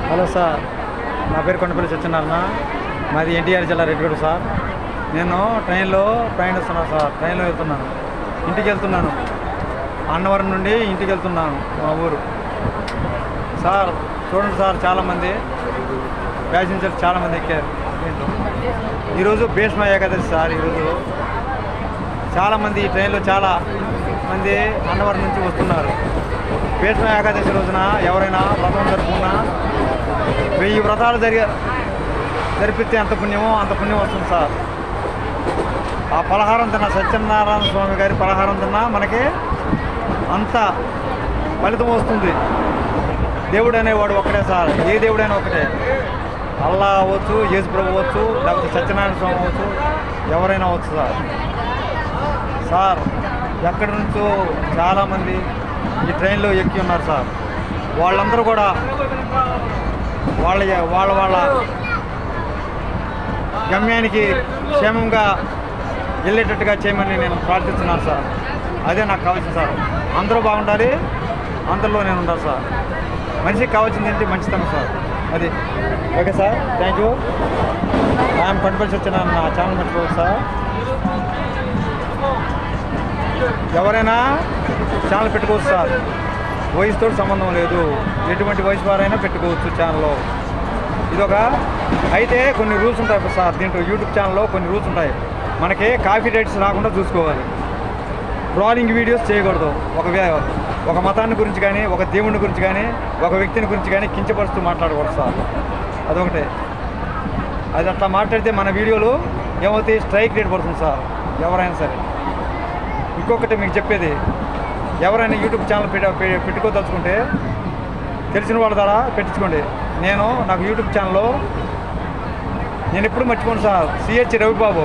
Hello sir, నా పేరు కొండపల్లి సత్యనారాయణ. మాది ఎన్టీఆర్ జిల్లా రెడ్డిగూడ సార్. నేను ట్రైన్లో ప్రయాణిస్తున్నాను సార్. ట్రైన్లో వెళ్తున్నాను, ఇంటికి వెళ్తున్నాను. అన్నవరం నుండి ఇంటికి వెళ్తున్నాను, మా ఊరు సార్. చూడండి సార్, చాలామంది ప్యాసింజర్స్ చాలామంది ఎక్కారు దీంట్లో. ఈరోజు భీష్మ ఏకాదశి సార్. ఈరోజు చాలామంది ఈ ట్రైన్లో చాలా మంది అన్నవరం నుంచి వస్తున్నారు. భీష్మ ఏకాదశి రోజున ఎవరైనా వ్రతం జరుపుకున్నా 1000 వ్రతాలు జరిపితే ఎంత పుణ్యమో అంత పుణ్యం వస్తుంది సార్. ఆ పలహారం తిన్నా, సత్యనారాయణ స్వామి గారి పలహారం తిన్నా మనకి అంత ఫలితం వస్తుంది. దేవుడు అనేవాడు ఒక్కడే సార్. ఏ దేవుడైనా ఒకటే. అల్లా అవ్వచ్చు, యేసు ప్రభు అవ్వచ్చు, లేకపోతే సత్యనారాయణ స్వామి అవ్వచ్చు, ఎవరైనా అవ్వచ్చు సార్. సార్, ఎక్కడి నుంచో చాలామంది ఈ ట్రైన్లో ఎక్కి ఉన్నారు సార్. వాళ్ళందరూ కూడా వాళ్ళ గమ్యానికి క్షేమంగా వెళ్ళేటట్టుగా చేయమని నేను ప్రార్థిస్తున్నాను సార్. అదే నాకు కావాల్సింది సార్. అందరూ బాగుండాలి, అందరిలో నేను ఉండాలి సార్. మనిషికి కావాల్సింది ఏంటి? మంచితనం సార్. అది okay sir. Thank you. I'm Kondapalli Satyanarayana. నా ఛానల్ మర్చిపోవచ్చు సార్. ఎవరైనా ఛానల్ పెట్టుకోవచ్చు సార్. వయసుతో సంబంధం లేదు. ఎటువంటి వయసు వారైనా పెట్టుకోవచ్చు ఛానల్లో. ఇదొక అయితే కొన్ని రూల్స్ ఉంటాయి సార్. దీంట్లో యూట్యూబ్ ఛానల్లో కొన్ని రూల్స్ ఉంటాయి. మనకి కాపీ రైట్స్ రాకుండా చూసుకోవాలి. ట్రోలింగ్ వీడియోస్ చేయకూడదు. ఒక మతాన్ని గురించి కానీ, ఒక దేవుని గురించి కానీ, ఒక వ్యక్తిని గురించి కానీ కించపరుస్తూ మాట్లాడకూడదు సార్. అదొకటే. అది అట్లా మాట్లాడితే మన వీడియోలు ఏమవుతాయి? స్ట్రైక్ రేట్ పడుతుంది సార్, ఎవరైనా సరే. ఇంకొకటి మీకు చెప్పేది, ఎవరైనా యూట్యూబ్ ఛానల్ పెట్టుకోదలుచుకుంటే తెలిసిన వాళ్ళ ద్వారా పెట్టించుకోండి. నాకు యూట్యూబ్ ఛానల్లో నేను ఎప్పుడు మర్చిపోను సార్. సిహెచ్ రవిబాబు,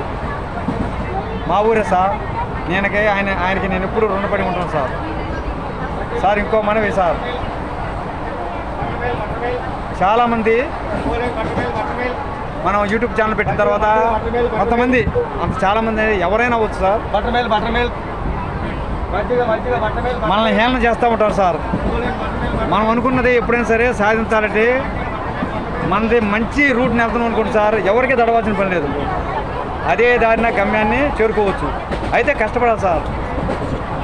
మా ఊరే సార్. ఆయనకి నేను ఎప్పుడు రుణపడి ఉంటాను సార్. సార్, ఇంకో మనవి సార్. చాలామంది మనం యూట్యూబ్ ఛానల్ పెట్టిన తర్వాత కొంతమంది చాలామంది ఎవరైనా అవ్వచ్చు సార్, మనల్ని హేళన చేస్తూ ఉంటారు సార్. మనం అనుకున్నది ఎప్పుడైనా సరే సాధించాలంటే మనది మంచి రూట్ని వెళ్తున్నాం అనుకోండి సార్. ఎవరికి దడవాల్సిన పని లేదు. అదే దారిన గమ్యాన్ని చేరుకోవచ్చు. అయితే కష్టపడాలి సార్.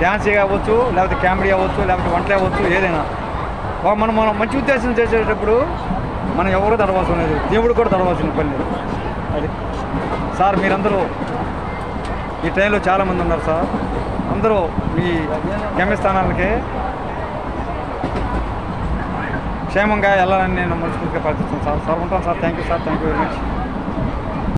డ్యాన్స్ అవ్వచ్చు, లేకపోతే కామెడీ అవ్వచ్చు, లేకపోతే వంటలు అవ్వచ్చు, ఏదైనా. మనం మంచి ఉద్దేశం చేసేటప్పుడు మనం ఎవరు దడవాల్సిన లేదు. దేవుడు కూడా దడవాల్సిన పని లేదు. అది సార్. మీరందరూ ఈ ట్రైన్లో చాలామంది ఉన్నారు సార్. అందరూ మీ గమ్యస్థానాలకి క్షేమంగా వెళ్ళాలని నేను మనస్ఫూర్తిగా ప్రార్థిస్తున్నాను సార్. ఉంటాను sir. Thank you sir. Thank you very much.